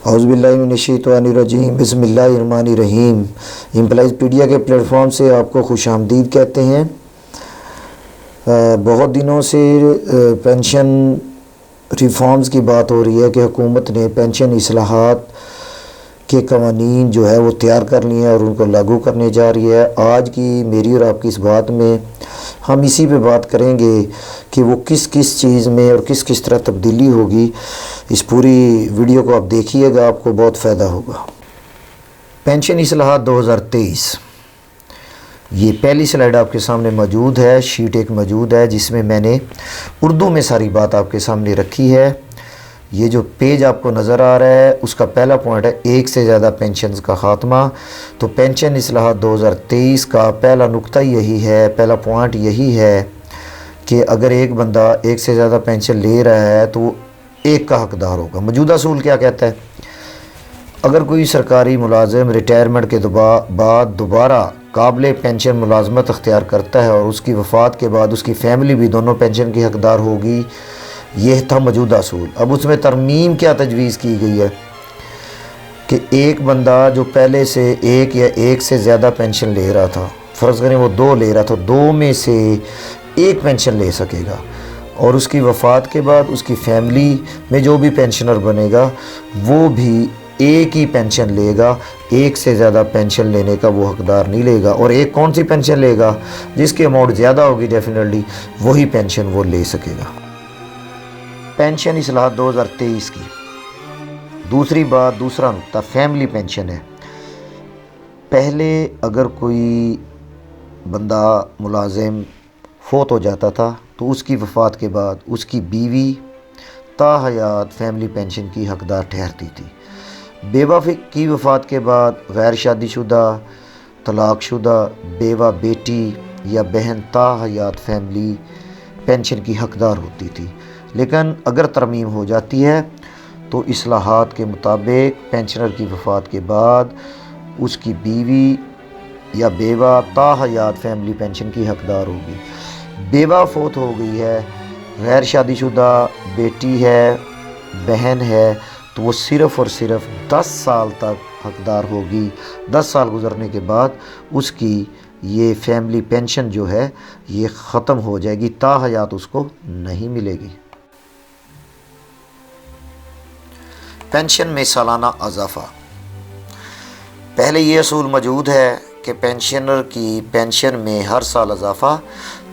اعوذ باللہ من الشیطان الرجیم بسم اللہ الرحمن الرحیم۔ امپلائز پیڈیا کے پلیٹ فارم سے آپ کو خوش آمدید کہتے ہیں۔ بہت دنوں سے پینشن ریفارمز کی بات ہو رہی ہے کہ حکومت نے پینشن اصلاحات کے قوانین جو ہے وہ تیار کر لیے ہیں اور ان کو لاگو کرنے جا رہی ہے۔ آج کی میری اور آپ کی اس بات میں ہم اسی پہ بات کریں گے کہ وہ کس کس چیز میں اور کس کس طرح تبدیلی ہوگی۔ اس پوری ویڈیو کو آپ دیکھیے گا، آپ کو بہت فائدہ ہوگا۔ پینشن اصلاحات 2023، یہ پہلی سلائیڈ آپ کے سامنے موجود ہے، شیٹ ایک موجود ہے جس میں میں نے اردو میں ساری بات آپ کے سامنے رکھی ہے۔ یہ جو پیج آپ کو نظر آ رہا ہے اس کا پہلا پوائنٹ ہے ایک سے زیادہ پینشنز کا خاتمہ۔ تو پینشن اصلاحات 2023 کا پہلا نقطہ یہی ہے، پہلا پوائنٹ یہی ہے کہ اگر ایک بندہ ایک سے زیادہ پینشن لے رہا ہے تو وہ ایک کا حقدار ہوگا۔ موجودہ اصول کیا کہتا ہے؟ اگر کوئی سرکاری ملازم ریٹائرمنٹ کے بعد دوبارہ قابل پینشن ملازمت اختیار کرتا ہے اور اس کی وفات کے بعد اس کی فیملی بھی دونوں پینشن کی حقدار ہوگی، یہ تھا موجودہ اصول۔ اب اس میں ترمیم کیا تجویز کی گئی ہے کہ ایک بندہ جو پہلے سے ایک یا ایک سے زیادہ پینشن لے رہا تھا، فرض کریں وہ 2 لے رہا تھا، 2 میں سے ایک پینشن لے سکے گا اور اس کی وفات کے بعد اس کی فیملی میں جو بھی پینشنر بنے گا وہ بھی ایک ہی پینشن لے گا، ایک سے زیادہ پینشن لینے کا وہ حقدار نہیں لے گا۔ اور ایک کون سی پینشن لے گا؟ جس کی اماؤنٹ زیادہ ہوگی ڈیفینیٹلی وہی پینشن وہ لے سکے گا۔ پینشن اصلاحات 2023 کی دوسری بات، دوسرا نقطہ فیملی پینشن ہے۔ پہلے اگر کوئی بندہ ملازم فوت ہو جاتا تھا تو اس کی وفات کے بعد اس کی بیوی تا حیات فیملی پینشن کی حقدار ٹھہرتی تھی۔ بیوہ کی وفات کے بعد غیر شادی شدہ، طلاق شدہ بیوہ بیٹی یا بہن تا حیات فیملی پینشن کی حقدار ہوتی تھی۔ لیکن اگر ترمیم ہو جاتی ہے تو اصلاحات کے مطابق پینشنر کی وفات کے بعد اس کی بیوی یا بیوہ تا حیات فیملی پینشن کی حقدار ہوگی۔ بیوہ فوت ہو گئی ہے، غیر شادی شدہ بیٹی ہے، بہن ہے، تو وہ صرف اور صرف 10 سال تک حقدار ہوگی۔ 10 سال گزرنے کے بعد اس کی یہ فیملی پینشن جو ہے یہ ختم ہو جائے گی، تا حیات اس کو نہیں ملے گی۔ پینشن میں سالانہ اضافہ۔ پہلے یہ اصول موجود ہے کہ پینشنر کی پینشن میں ہر سال اضافہ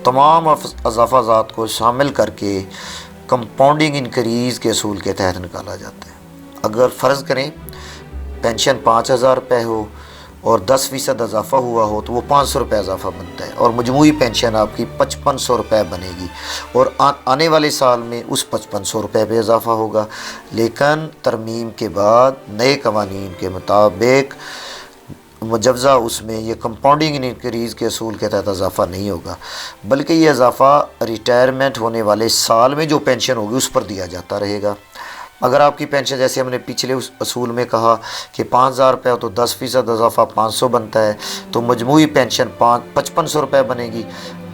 تمام اضافہ جات کو شامل کر کے کمپاؤنڈنگ انکریز کے اصول کے تحت نکالا جاتا ہے۔ اگر فرض کریں پینشن 5000 روپے ہو اور 10% اضافہ ہوا ہو تو وہ 500 روپے اضافہ بنتا ہے اور مجموعی پینشن آپ کی 5500 روپے بنے گی اور آنے والے سال میں اس 5500 روپے پہ اضافہ ہوگا۔ لیکن ترمیم کے بعد نئے قوانین کے مطابق مجوزہ اس میں یہ کمپاؤنڈنگ انکریز کے اصول کے تحت اضافہ نہیں ہوگا، بلکہ یہ اضافہ ریٹائرمنٹ ہونے والے سال میں جو پینشن ہوگی اس پر دیا جاتا رہے گا۔ اگر آپ کی پینشن جیسے ہم نے پچھلے اس اصول میں کہا کہ 5000 روپے ہو تو 10% اضافہ 500 بنتا ہے، تو مجموعی پینشن 5500 روپے بنے گی۔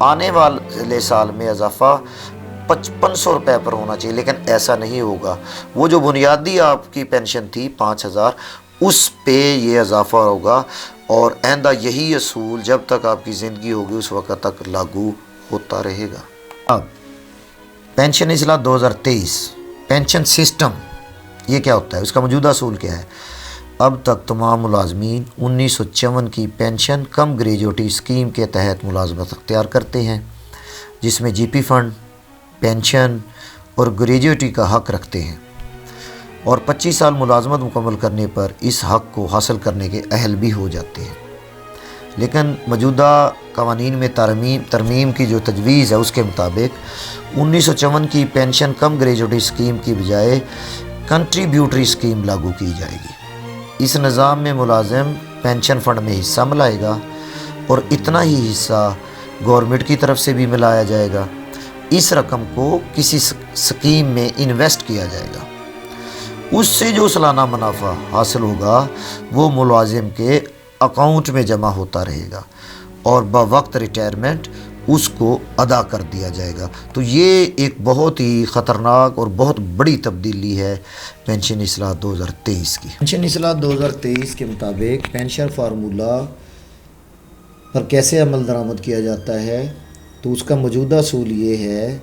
آنے والے سال میں اضافہ 5500 روپے پر ہونا چاہیے، لیکن ایسا نہیں ہوگا۔ وہ جو بنیادی آپ کی پینشن تھی 5000، اس پہ یہ اضافہ ہوگا اور آئندہ یہی اصول جب تک آپ کی زندگی ہوگی اس وقت تک لاگو ہوتا رہے گا۔ اب پینشن اصلاح 2023، پینشن سسٹم یہ کیا ہوتا ہے، اس کا موجودہ اصول کیا ہے؟ اب تک تمام ملازمین 1954 کی پینشن کم گریجویٹی اسکیم کے تحت ملازمت اختیار کرتے ہیں، جس میں جی پی فنڈ، پینشن اور گریجویٹی کا حق رکھتے ہیں اور 25 سال ملازمت مکمل کرنے پر اس حق کو حاصل کرنے کے اہل بھی ہو جاتے ہیں۔ لیکن موجودہ قوانین میں ترمیم کی جو تجویز ہے اس کے مطابق 1954 کی پینشن کم گریجویٹی اسکیم کی بجائے کنٹریبیوٹری اسکیم لاگو کی جائے گی۔ اس نظام میں ملازم پینشن فنڈ میں حصہ ملائے گا اور اتنا ہی حصہ گورنمنٹ کی طرف سے بھی ملایا جائے گا۔ اس رقم کو کسی اسکیم میں انویسٹ کیا جائے گا، اس سے جو سالانہ منافع حاصل ہوگا وہ ملازم کے اکاؤنٹ میں جمع ہوتا رہے گا اور بوقت ریٹائرمنٹ اس کو ادا کر دیا جائے گا۔ تو یہ ایک بہت ہی خطرناک اور بہت بڑی تبدیلی ہے پینشن اصلاح 2023 کی۔ پینشن اصلاح 2023 کے مطابق پینشن فارمولہ پر کیسے عمل درآمد کیا جاتا ہے، تو اس کا موجودہ اصول یہ ہے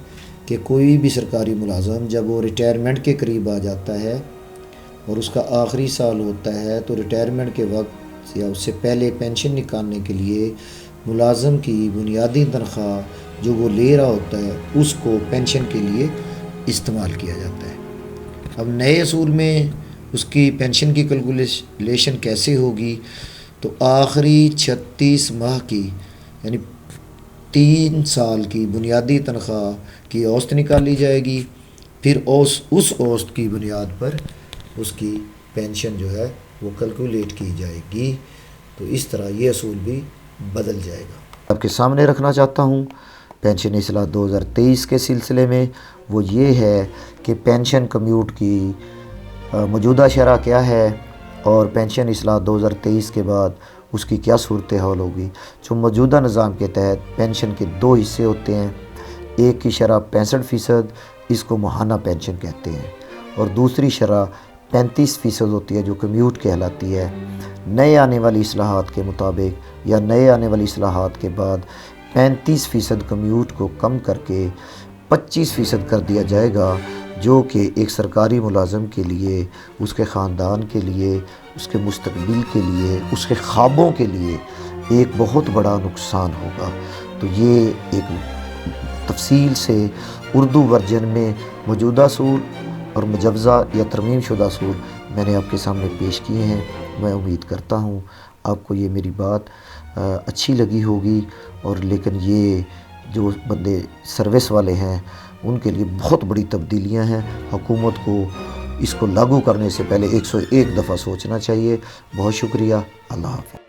کہ کوئی بھی سرکاری ملازم جب وہ ریٹائرمنٹ کے قریب آ جاتا ہے اور اس کا آخری سال ہوتا ہے، تو ریٹائرمنٹ کے وقت یا اس سے پہلے پینشن نکالنے کے لیے ملازم کی بنیادی تنخواہ جو وہ لے رہا ہوتا ہے اس کو پینشن کے لیے استعمال کیا جاتا ہے۔ اب نئے اصول میں اس کی پینشن کی کیلکولیشن کیسے ہوگی، تو آخری 36 ماہ کی یعنی 3 سال کی بنیادی تنخواہ کی اوسط نکالی جائے گی، پھر اس اوسط کی بنیاد پر اس کی پینشن جو ہے وہ کیلکولیٹ کی جائے گی۔ تو اس طرح یہ اصول بھی بدل جائے گا۔ آپ کے سامنے رکھنا چاہتا ہوں پینشن اصلاح 2023 کے سلسلے میں وہ یہ ہے کہ پینشن کمیوٹ کی موجودہ شرح کیا ہے اور پینشن اصلاح 2023 کے بعد اس کی کیا صورتحال ہوگی۔ جو موجودہ نظام کے تحت پینشن کے 2 حصے ہوتے ہیں، ایک کی شرح 65%، اس کو ماہانہ پینشن کہتے ہیں، اور دوسری شرح 35% ہوتی ہے جو کمیوٹ کہلاتی ہے۔ نئے آنے والی اصلاحات کے مطابق یا نئے آنے والی اصلاحات کے بعد 35% کمیوٹ کو کم کر کے 25% کر دیا جائے گا، جو کہ ایک سرکاری ملازم کے لیے، اس کے خاندان کے لیے، اس کے مستقبل کے لیے، اس کے خوابوں کے لیے ایک بہت بڑا نقصان ہوگا۔ تو یہ ایک تفصیل سے اردو ورژن میں موجودہ اصول اور مجوزہ یا ترمیم شدہ اصول میں نے آپ کے سامنے پیش کیے ہیں۔ میں امید کرتا ہوں آپ کو یہ میری بات اچھی لگی ہوگی، اور لیکن یہ جو بندے سروس والے ہیں ان کے لیے بہت بڑی تبدیلیاں ہیں۔ حکومت کو اس کو لاگو کرنے سے پہلے 101 دفعہ سوچنا چاہیے۔ بہت شکریہ، اللہ حافظ۔